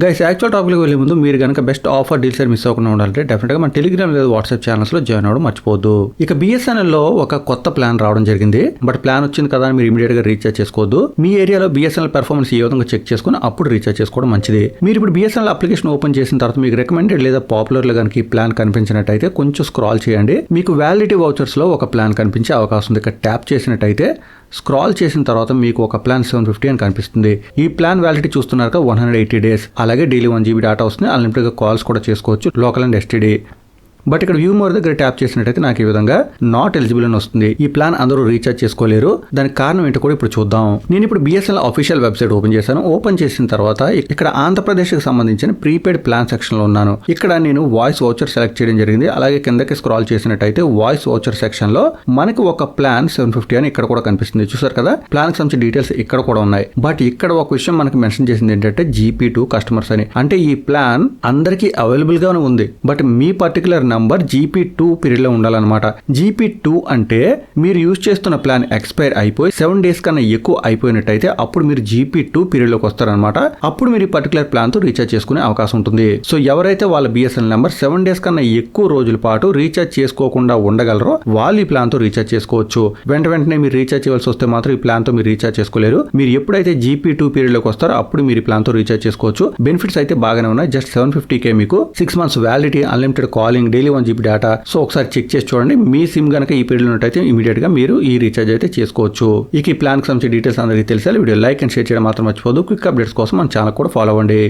Guys actual topic వెళ్ళే ముందు మీరు కనుక బెస్ట్ ఆఫర్ డీల్స్ మిస్ అవ్వకుండా ఉండాలంటే డెఫినెట్ గా మన టెలిగ్రామ్ లేదా వాట్సాప్ ఛానల్స్ లో జాయిన్ అవ్వడం మర్చిపోవద్దు. ఇక బిఎస్ఎన్ఎల్ లో ఒక కొత్త ప్లాన్ రావడం జరిగింది. బట్ ప్లాన్ వచ్చింది కదా అని మీరు ఇమీడియట్ గా రీఛార్జ్ చేసుకోవద్దు. మీ ఏరియాలో బిఎస్ఎన్ఎల్ పెర్ఫార్మెన్స్ ఏ విధంగా చెక్ చేసుకుని అప్పుడు రీఛార్జ్ చేసుకోవడం మంచిది. మీరు ఇప్పుడు బిఎస్ఎన్ఎల్ అప్లికేషన్ ఓపెన్ చేసిన తర్వాత మీకు రికమెండెడ్ లేదా పాపులర్ లో కనుక ఈ ప్లాన్ కనిపించినట్టయితే కొంచెం స్క్రాల్ చేయండి. మీకు వ్యాలిడిటీ వౌచర్స్ లో ఒక ప్లాన్ కనిపించే అవకాశం ఉంది. ఇక్కడ ట్యాప్ చేసినట్టయితే స్క్రాల్ చేసిన తర్వాత మీకు ఒక ప్లాన్ 750 అని కనిపిస్తుంది. ఈ ప్లాన్ వ్యాలిడిటీ చూస్తున్నారు 180 days. అలాగే డైలీ 1 GB డేటా వస్తుంది. అన్లిమిటెడ్ గా కాల్స్ కూడా చేసుకోవచ్చు, లోకల్ అండ్ ఎస్టీడీ. బట్ ఇక్కడ వ్యూ మోర్ దగ్గర ట్యాప్ చేసినట్టయితే నాకు ఈ విధంగా నాట్ ఎలిజిబుల్ అని వస్తుంది. ఈ ప్లాన్ అందరూ రీఛార్జ్ చేసుకోలేరు. దానికి కారణం ఏంటో కూడా ఇప్పుడు చూద్దాం. నేను ఇప్పుడు బిఎస్ఎన్ఎల్ అఫీషియల్ వెబ్సైట్ ఓపెన్ చేశాను. ఓపెన్ చేసిన తర్వాత ఇక్కడ ఆంధ్రప్రదేశ్ కి సంబంధించిన ప్రీపెయిడ్ ప్లాన్ సెక్షన్ లో ఉన్నాను. ఇక్కడ నేను వాయిస్ వౌచర్ సెలెక్ట్ చేయడం జరిగింది. అలాగే కిందకి స్క్రాల్ చేసినట్టయితే వాయిస్ వౌచర్ సెక్షన్ లో మనకి ఒక ప్లాన్ 750 అని ఇక్కడ కూడా కనిపిస్తుంది. చూసారు కదా, ప్లాన్ కి సంబంధించిన డీటెయిల్స్ ఇక్కడ కూడా ఉన్నాయి. బట్ ఇక్కడ ఒక విషయం మనకి మెన్షన్ చేసింది ఏంటంటే GP2 కస్టమర్స్ అని. అంటే ఈ ప్లాన్ అందరికీ అవైలబుల్ గానే ఉంది. But me particular number GP2 period లో ఉండాలన్నమాట. GP2 అంటే మీరు యూజ్ చేస్తున్న ప్లాన్ ఎక్స్పైర్ అయిపోయి 7 days కన్నా ఎక్కువ అయిపోయినట్టయితే అప్పుడు మీరు GP2 పీరియడ్ లోకి వస్తారనమాట. అప్పుడు మీరు ఈ పర్టికులర్ ప్లాన్ తో రీఛార్జ్ చేసుకునే అవకాశం ఉంటుంది. సో ఎవరైతే వాళ్ళ బిఎస్ఎన్ఎల్ నెంబర్ 7 days కన్నా ఎక్కువ రోజుల పాటు రీఛార్జ్ చేసుకోకుండా ఉండగలరో వాళ్ళు ఈ ప్లాన్ తో రీఛార్జ్ చేసుకోవచ్చు. వెంటనే మీరు రీఛార్జ్ చేయాల్సి వస్తే మాత్రం ఈ ప్లాన్ తో మీరు రీఛార్జ్ చేసుకోలేరు. మీరు ఎప్పుడైతే GP2 పీరియడ్ లోకి వస్తారో అప్పుడు మీరు ఈ ప్లాన్ తో రీఛార్జ్ చేసుకోవచ్చు. బెనిఫిట్స్ అయితే బాగానే ఉన్నాయి. జస్ట్ 750K మీకు 6 months validity, unlimited calling, daily 1 GB data. So ఒకసారి చెక్ చేసి చూడండి. మీ సిమ్ కనుక ఈ పీరియడ్ ఉన్నట్టయితే ఇమీడియట్ గా మీరు ఈ రీఛార్జ్ అయితే చేసుకోవచ్చు. ఇక ఈ ప్లాన్ కి సంబంధించిన డీటెయిల్స్ అందరికీ తెలిసాలి. వీడియో లైక్ అండ్ షేర్ చేయడం మాత్రం మర్చిపోదు. క్విక్ అప్డేట్స్ కోసం మన ఛానల్ కూడా ఫాలో అవ్వండి.